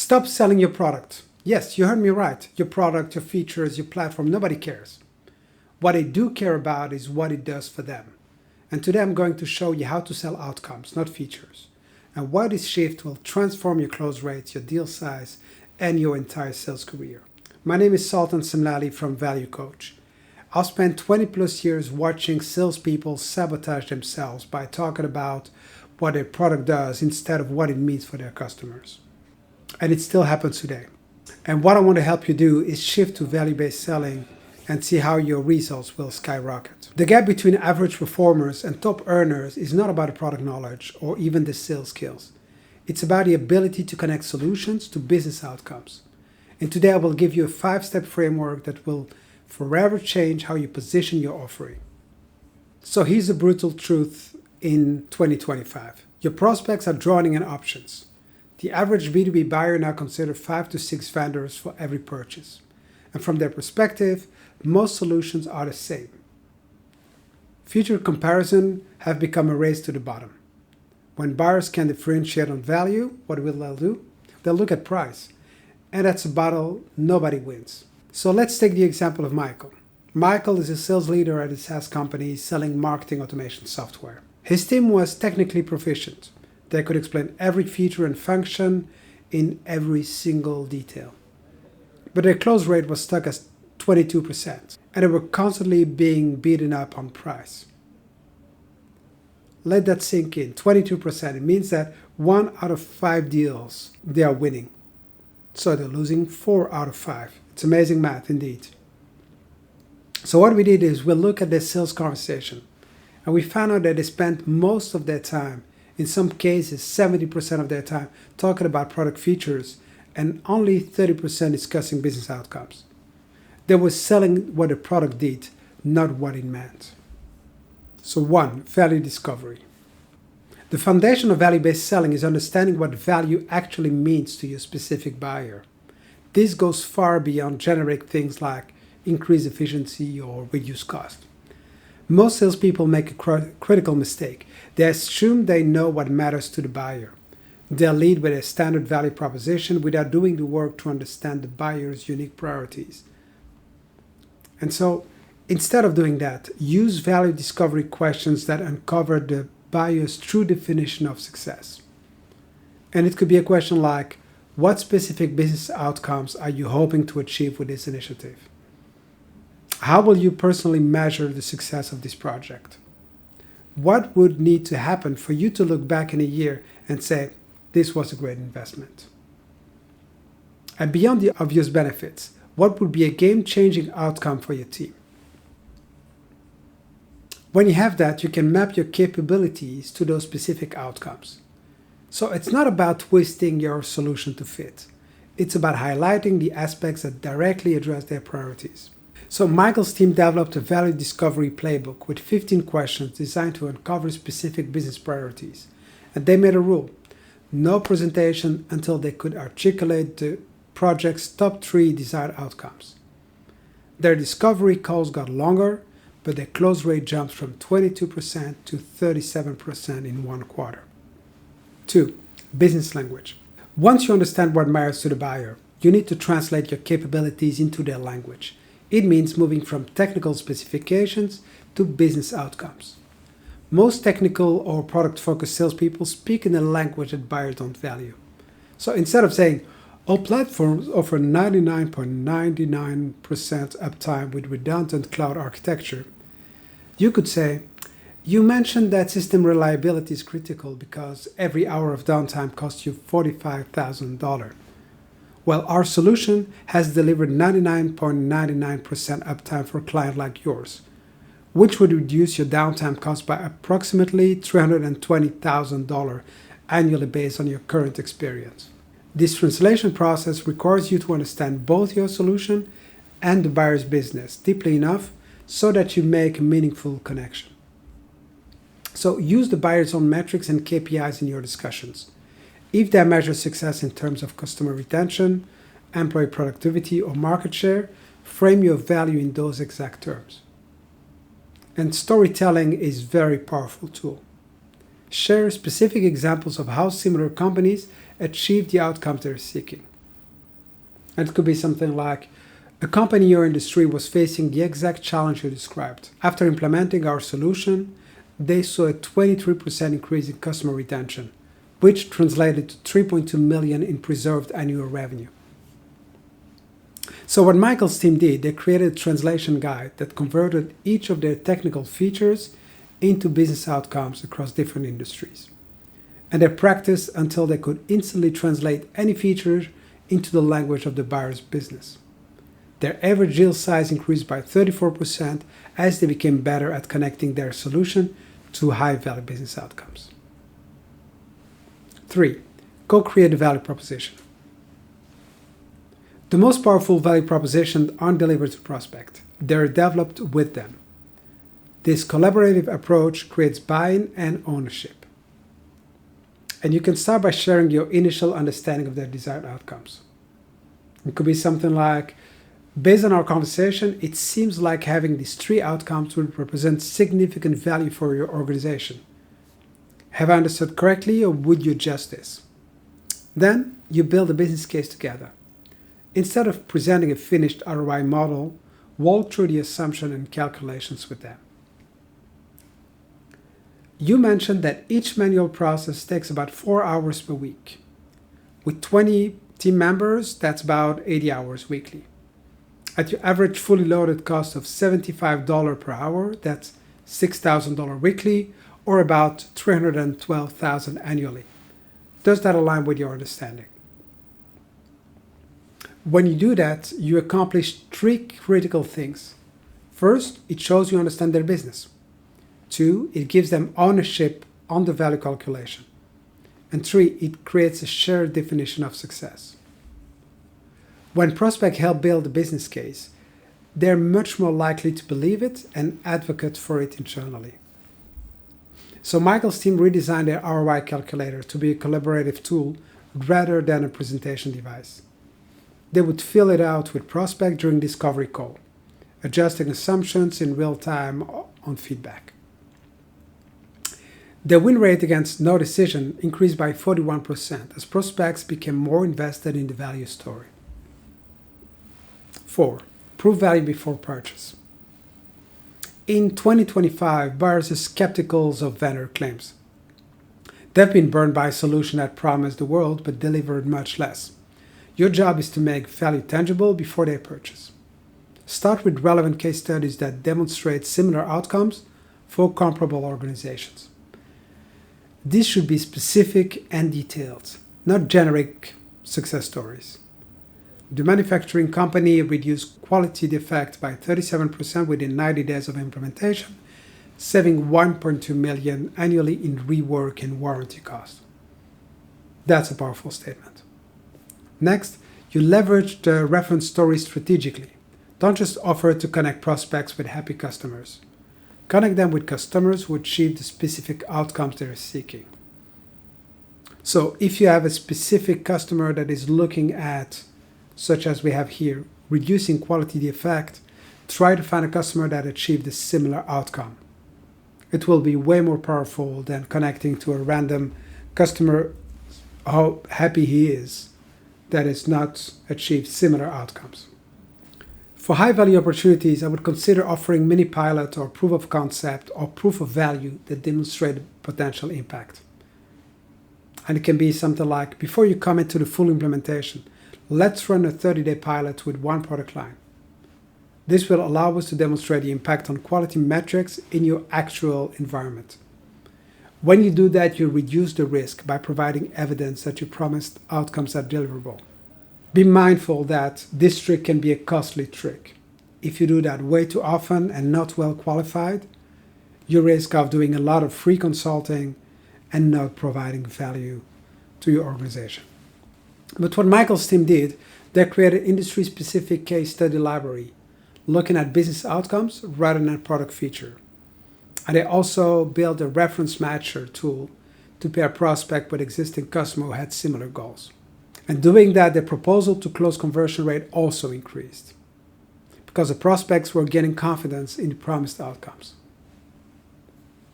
Stop selling your product. Yes, you heard me right. Your product, your features, your platform, nobody cares. What they do care about is what it does for them. And today I'm going to show you how to sell outcomes, not features, and why this shift will transform your close rates, your deal size, and your entire sales career. My name is Sultan Slali from Value Coach. I've spent 20 plus years watching salespeople sabotage themselves by talking about what their product does instead of what it means for their customers. And it still happens today. And what I want to help you do is shift to value-based selling and see how your results will skyrocket. The gap between average performers and top earners is not about the product knowledge or even the sales skills. It's about the ability to connect solutions to business outcomes. And today I will give you a 5-step framework that will forever change how you position your offering. So here's the brutal truth in 2025. Your prospects are drowning in options. The average B2B buyer now considers 5 to 6 vendors for every purchase. And from their perspective, most solutions are the same. Future comparison have become a race to the bottom. When buyers can differentiate on value, what will they do? They'll look at price. And that's a battle nobody wins. So let's take the example of Michael. Michael is a sales leader at a SaaS company selling marketing automation software. His team was technically proficient. They could explain every feature and function in every single detail. But their close rate was stuck at 22%, and they were constantly being beaten up on price. Let that sink in, 22%. It means that 1 out of 5 deals they are winning. So they're losing 4 out of 5. It's amazing math indeed. So what we did is we look at their sales conversation, and we found out that they spent most of their time, in some cases 70% of their time, talking about product features and only 30% discussing business outcomes. They were selling what the product did, not what it meant. So 1, value discovery. The foundation of value-based selling is understanding what value actually means to your specific buyer. This goes far beyond generic things like increase efficiency or reduce cost. Most salespeople make a critical mistake. They assume they know what matters to the buyer. They'll lead with a standard value proposition without doing the work to understand the buyer's unique priorities. And so, instead of doing that, use value discovery questions that uncover the buyer's true definition of success. And it could be a question like, what specific business outcomes are you hoping to achieve with this initiative? How will you personally measure the success of this project? What would need to happen for you to look back in a year and say, this was a great investment? And beyond the obvious benefits, what would be a game-changing outcome for your team? When you have that, you can map your capabilities to those specific outcomes. So it's not about twisting your solution to fit. It's about highlighting the aspects that directly address their priorities. So Michael's team developed a value discovery playbook with 15 questions designed to uncover specific business priorities. And they made a rule: no presentation until they could articulate the project's top 3 desired outcomes. Their discovery calls got longer, but their close rate jumps from 22% to 37% in 1 quarter. 2. Business language. Once you understand what matters to the buyer, you need to translate your capabilities into their language. It means moving from technical specifications to business outcomes. Most technical or product-focused salespeople speak in a language that buyers don't value. So instead of saying, all platforms offer 99.99% uptime with redundant cloud architecture, you could say, you mentioned that system reliability is critical because every hour of downtime costs you $45,000. Well, our solution has delivered 99.99% uptime for a client like yours, which would reduce your downtime cost by approximately $320,000 annually based on your current experience. This translation process requires you to understand both your solution and the buyer's business deeply enough so that you make a meaningful connection. So use the buyer's own metrics and KPIs in your discussions. If they measure success in terms of customer retention, employee productivity, or market share, frame your value in those exact terms. And storytelling is a very powerful tool. Share specific examples of how similar companies achieve the outcomes they're seeking. And it could be something like, a company in your industry was facing the exact challenge you described. After implementing our solution, they saw a 23% increase in customer retention, which translated to 3.2 million in preserved annual revenue. So what Michael's team did, they created a translation guide that converted each of their technical features into business outcomes across different industries. And they practiced until they could instantly translate any feature into the language of the buyer's business. Their average deal size increased by 34% as they became better at connecting their solution to high-value business outcomes. 3. Co-create a value proposition. The most powerful value propositions aren't delivered to prospect. They're developed with them. This collaborative approach creates buy-in and ownership. And you can start by sharing your initial understanding of their desired outcomes. It could be something like, based on our conversation, it seems like having these 3 outcomes would represent significant value for your organization. Have I understood correctly, or would you adjust this? Then you build a business case together. Instead of presenting a finished ROI model, walk through the assumption and calculations with them. You mentioned that each manual process takes about 4 hours per week. With 20 team members, that's about 80 hours weekly. At your average fully loaded cost of $75 per hour, that's $6,000 weekly, or about $312,000 annually. Does that align with your understanding? When you do that, you accomplish 3 critical things. First, it shows you understand their business. 2, it gives them ownership on the value calculation. And 3, it creates a shared definition of success. When prospects help build a business case, they're much more likely to believe it and advocate for it internally. So Michael's team redesigned their ROI calculator to be a collaborative tool rather than a presentation device. They would fill it out with prospect during discovery call, adjusting assumptions in real time on feedback. The win rate against no decision increased by 41% as prospects became more invested in the value story. 4. Prove value before purchase. In 2025, buyers are skeptical of vendor claims. They've been burned by a solution that promised the world but delivered much less. Your job is to make value tangible before they purchase. Start with relevant case studies that demonstrate similar outcomes for comparable organizations. These should be specific and detailed, not generic success stories. The manufacturing company reduced quality defect by 37% within 90 days of implementation, saving $1.2 million annually in rework and warranty costs. That's a powerful statement. Next, you leverage the reference story strategically. Don't just offer to connect prospects with happy customers. Connect them with customers who achieve the specific outcomes they're seeking. So if you have a specific customer that is looking at, such as we have here, reducing quality defect, try to find a customer that achieved a similar outcome. It will be way more powerful than connecting to a random customer, how happy he is that has not achieved similar outcomes. For high-value opportunities, I would consider offering mini pilot or proof of concept or proof of value that demonstrate potential impact. And it can be something like, before you commit to the full implementation, let's run a 30-day pilot with one product line. This will allow us to demonstrate the impact on quality metrics in your actual environment. When you do that, you reduce the risk by providing evidence that your promised outcomes are deliverable. Be mindful that this trick can be a costly trick. If you do that way too often and not well qualified, you risk of doing a lot of free consulting and not providing value to your organization. But what Michael's team did, they created an industry-specific case study library, looking at business outcomes rather than product feature. And they also built a reference matcher tool to pair prospect with existing customer who had similar goals. And doing that, the proposal to close conversion rate also increased because the prospects were getting confidence in the promised outcomes.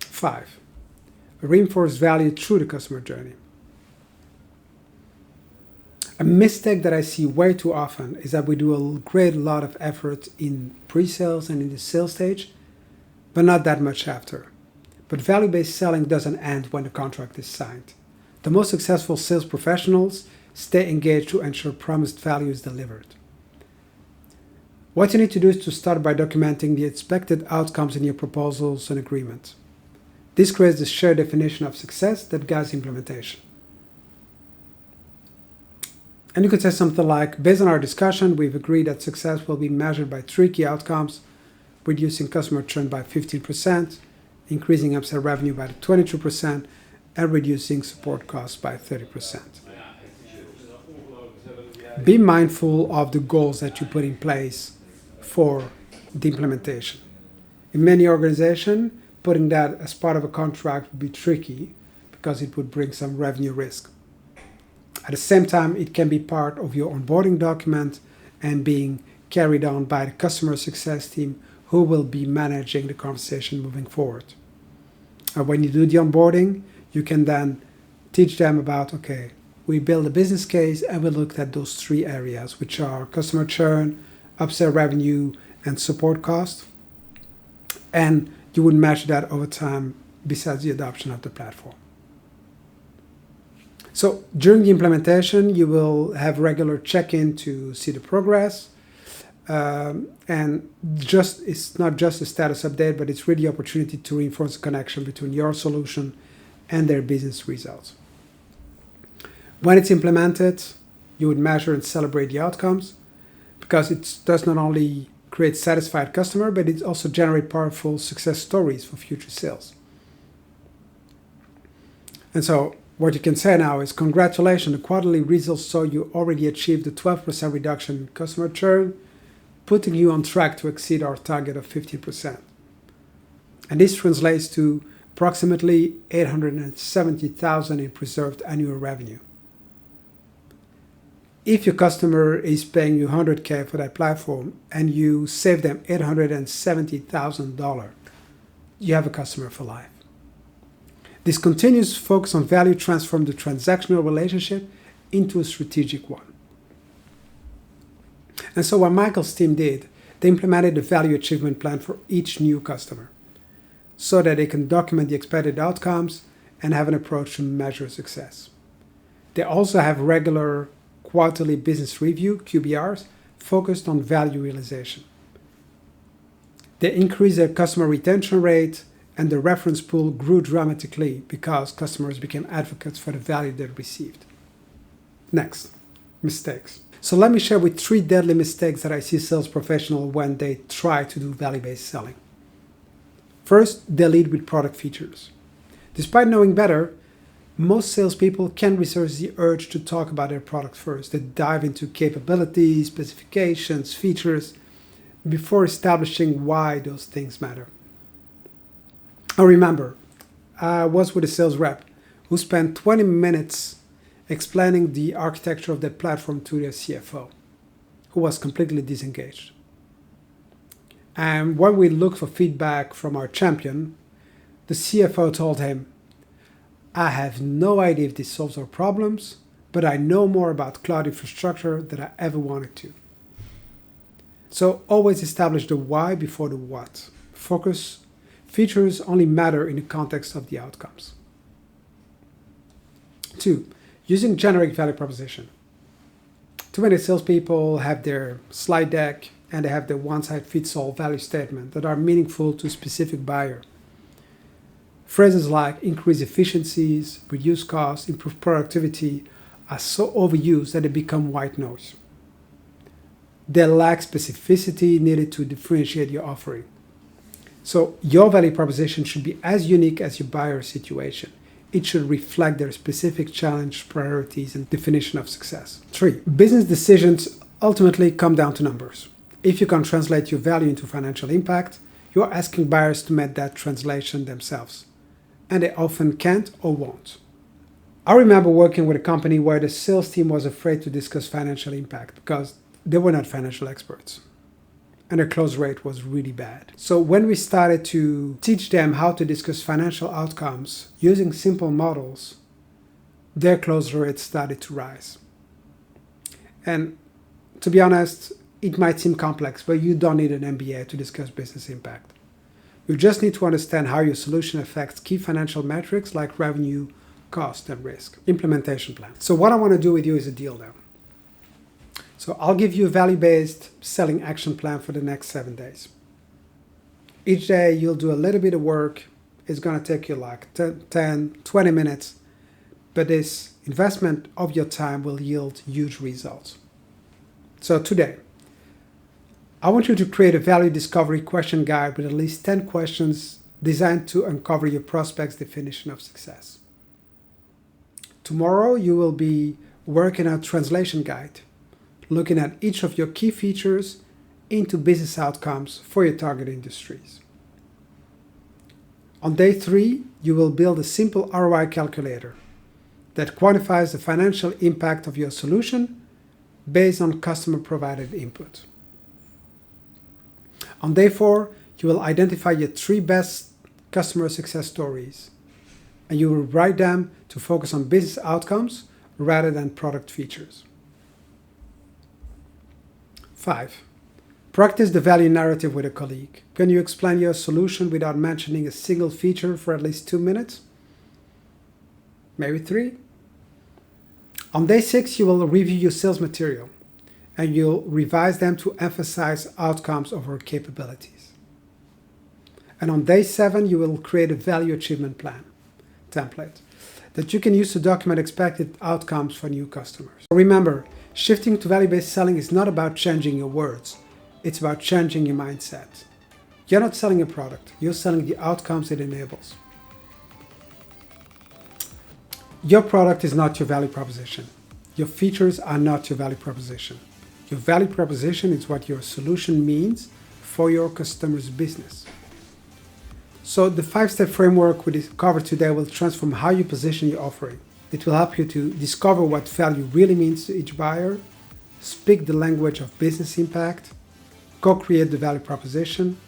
5. Reinforce value through the customer journey. A mistake that I see way too often is that we do a great lot of effort in pre-sales and in the sales stage, but not that much after. But value-based selling doesn't end when the contract is signed. The most successful sales professionals stay engaged to ensure promised value is delivered. What you need to do is to start by documenting the expected outcomes in your proposals and agreements. This creates the shared definition of success that guides implementation. And you could say something like, based on our discussion, we've agreed that success will be measured by 3 key outcomes: reducing customer churn by 15%, increasing upsell revenue by 22%, and reducing support costs by 30%. Be mindful of the goals that you put in place for the implementation. In many organizations, putting that as part of a contract would be tricky because it would bring some revenue risk. At the same time, it can be part of your onboarding document and being carried on by the customer success team who will be managing the conversation moving forward. And when you do the onboarding, you can then teach them about, okay, we build a business case and we looked at those 3 areas, which are customer churn, upsell revenue, and support cost. And you would measure that over time besides the adoption of the platform. So during the implementation, you will have regular check-in to see the progress. And it's not just a status update, but it's really the opportunity to reinforce the connection between your solution and their business results. When it's implemented, you would measure and celebrate the outcomes, because it does not only create satisfied customer, but it also generates powerful success stories for future sales. And so what you can say now is, congratulations, the quarterly results show you already achieved a 12% reduction in customer churn, putting you on track to exceed our target of 15%. And this translates to approximately $870,000 in preserved annual revenue. If your customer is paying you $100K for that platform and you save them $870,000, you have a customer for life. This continuous focus on value transforms the transactional relationship into a strategic one. And so what Michael's team did, they implemented a value achievement plan for each new customer so that they can document the expected outcomes and have an approach to measure success. They also have regular quarterly business review, QBRs, focused on value realization. They increased their customer retention rate, and the reference pool grew dramatically because customers became advocates for the value they received. Next, mistakes. So let me share with 3 deadly mistakes that I see sales professionals when they try to do value-based selling. First, they lead with product features. Despite knowing better, most salespeople can resist the urge to talk about their product first. They dive into capabilities, specifications, features, before establishing why those things matter. I remember, I was with a sales rep who spent 20 minutes explaining the architecture of that platform to their CFO, who was completely disengaged. And when we looked for feedback from our champion, the CFO told him, I have no idea if this solves our problems, but I know more about cloud infrastructure than I ever wanted to. So always establish the why before the what. Features only matter in the context of the outcomes. 2, using generic value proposition. Too many salespeople have their slide deck and they have the one-size-fits-all value statement that are meaningful to a specific buyer. Phrases like increase efficiencies, reduce costs, improve productivity are so overused that they become white noise. They lack specificity needed to differentiate your offering. So your value proposition should be as unique as your buyer's situation. It should reflect their specific challenge, priorities, and definition of success. 3, business decisions ultimately come down to numbers. If you can translate your value into financial impact, you are asking buyers to make that translation themselves. And they often can't or won't. I remember working with a company where the sales team was afraid to discuss financial impact because they were not financial experts. And their close rate was really bad. So when we started to teach them how to discuss financial outcomes using simple models, their close rate started to rise. And to be honest, it might seem complex, but you don't need an MBA to discuss business impact. You just need to understand how your solution affects key financial metrics like revenue, cost, and risk. Implementation plan. So what I want to do with you is a deal now. So I'll give you a value-based selling action plan for the next 7 days. Each day you'll do a little bit of work. It's going to take you like 10, 20 minutes, but this investment of your time will yield huge results. So today, I want you to create a value discovery question guide with at least 10 questions designed to uncover your prospect's definition of success. Tomorrow, you will be working on a translation guide, looking at each of your key features into business outcomes for your target industries. On day 3, you will build a simple ROI calculator that quantifies the financial impact of your solution based on customer-provided input. On day 4, you will identify your 3 best customer success stories, and you will write them to focus on business outcomes rather than product features. 5. Practice the value narrative with a colleague. Can you explain your solution without mentioning a single feature for at least 2 minutes? Maybe 3. On day 6, you will review your sales material and you'll revise them to emphasize outcomes over capabilities. And on day 7, you will create a value achievement plan template that you can use to document expected outcomes for new customers. Remember, shifting to value-based selling is not about changing your words. It's about changing your mindset. You're not selling a product. You're selling the outcomes it enables. Your product is not your value proposition. Your features are not your value proposition. Your value proposition is what your solution means for your customer's business. So the 5-step framework we covered today will transform how you position your offering. It will help you to discover what value really means to each buyer, speak the language of business impact, co-create the value proposition,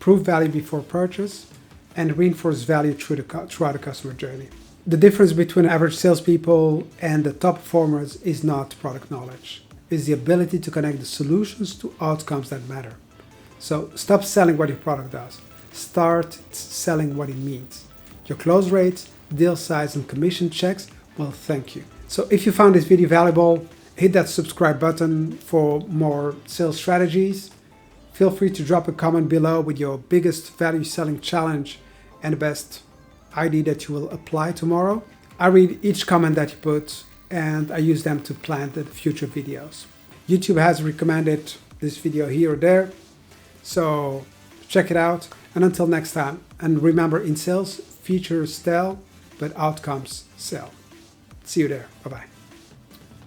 prove value before purchase, and reinforce value throughout the customer journey. The difference between average salespeople and the top performers is not product knowledge. It's the ability to connect the solutions to outcomes that matter. So stop selling what your product does. Start selling what it means. Your close rates, deal size, and commission checks will thank you. So if you found this video valuable, hit that subscribe button for more sales strategies. Feel free to drop a comment below with your biggest value selling challenge and the best idea that you will apply tomorrow. I read each comment that you put and I use them to plan the future videos. YouTube has recommended this video here or there, so check it out. And until next time, and remember, in sales, features tell, but outcomes sell. See you there. Bye-bye.